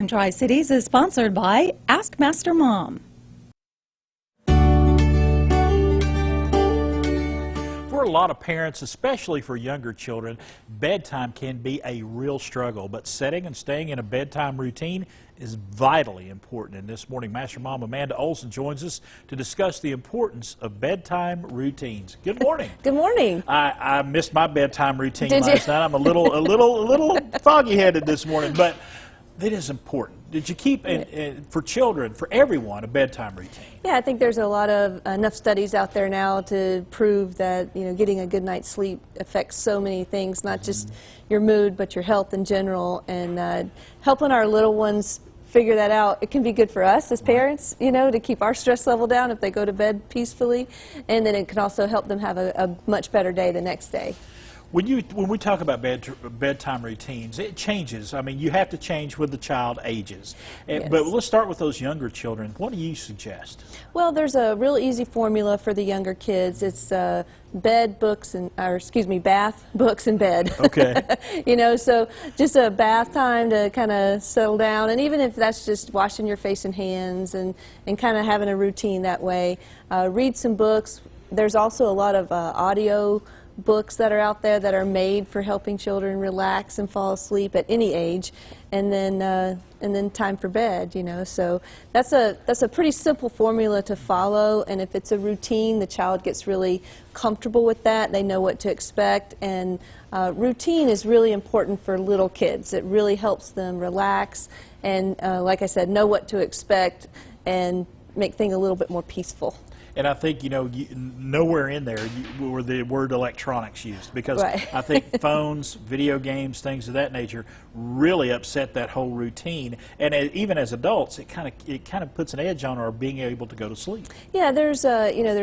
Tri-Cities is sponsored by Ask Master Mom. For a lot of parents, especially for younger children, bedtime can be a real struggle, but setting and staying in a bedtime routine is vitally important. And this morning, Master Mom Amanda Olson joins us to discuss the importance of bedtime routines. Good morning. Good morning. I missed my bedtime routine last night. I'm a little foggy-headed this morning, but it is important. Did you keep, for children, for everyone, a bedtime routine? Yeah, I think there's a lot of enough studies out there now to prove that getting a good night's sleep affects so many things, not just your mood, but your health in general. And helping our little ones figure that out, it can be good for us as parents, to keep our stress level down if they go to bed peacefully, and then it can also help them have a much better day the next day. When we talk about bedtime routines, it changes. I mean, you have to change with the child ages. Yes. But let's start with those younger children. What do you suggest? Well, there's a real easy formula for the younger kids. It's bath, books, and bed. Okay. So just a bath time to kind of settle down, and even if that's just washing your face and hands and kind of having a routine that way. Read some books. There's also a lot of audio books that are out there that are made for helping children relax and fall asleep at any age, and then time for bed. So that's a pretty simple formula to follow, and if it's a routine, the child gets really comfortable with that. They know what to expect, and routine is really important for little kids. It really helps them relax and, like I said, know what to expect and make things a little bit more peaceful. And I think, nowhere in there were the word electronics used, because Right. I think phones, video games, things of that nature really upset that whole routine. And even as adults, it kind of puts an edge on our being able to go to sleep. Yeah, there's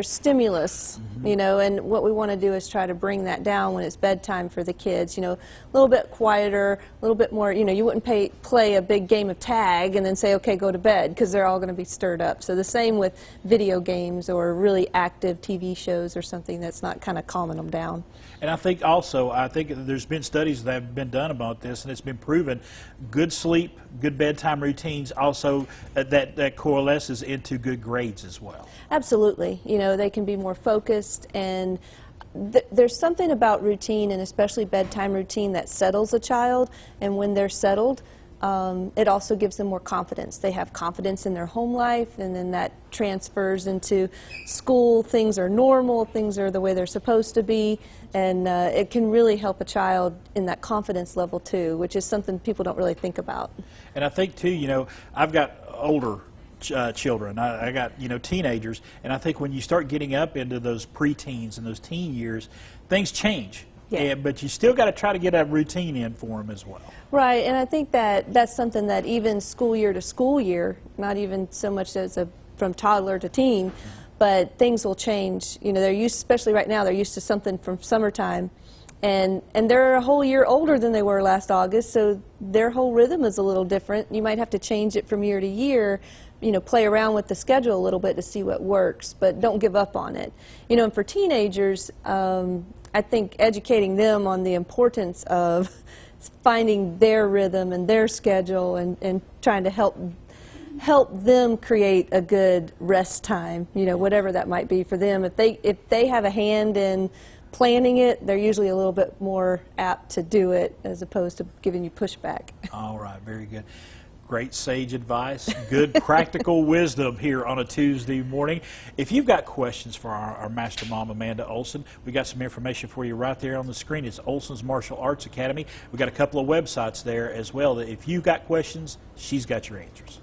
stimulus, and what we want to do is try to bring that down when it's bedtime for the kids. A little bit quieter, a little bit more. You wouldn't play a big game of tag and then say, okay, go to bed, because they're all going to be stirred up. So the same with video games or really active TV shows or something that's not kind of calming them down. And I think there's been studies that have been done about this, and it's been proven good sleep, good bedtime routines also that coalesces into good grades as well. Absolutely. They can be more focused, and there's something about routine, and especially bedtime routine, that settles a child, and when they're settled, it also gives them more confidence. They have confidence in their home life, and then that transfers into school. Things are normal, things are the way they're supposed to be, and it can really help a child in that confidence level too, which is something people don't really think about. And I think too, I've got older children. I got teenagers, and I think when you start getting up into those preteens and those teen years, things change. Yeah. But you still got to try to get a routine in for them as well. Right, and I think that's something that even school year to school year, not even so much as from toddler to teen, but things will change. They're used, especially right now, they're used to something from summertime, and they're a whole year older than they were last August, so their whole rhythm is a little different. You might have to change it from year to year, play around with the schedule a little bit to see what works, but don't give up on it. And for teenagers, I think educating them on the importance of finding their rhythm and their schedule, and trying to help them create a good rest time, whatever that might be for them. If they have a hand in planning it, they're usually a little bit more apt to do it as opposed to giving you pushback. All right, very good. Great sage advice, good practical wisdom here on a Tuesday morning. If you've got questions for our Master Mom Amanda Olson, we got some information for you right there on the screen. It's Olson's Martial Arts Academy. We got a couple of websites there as well that if you've got questions, she's got your answers.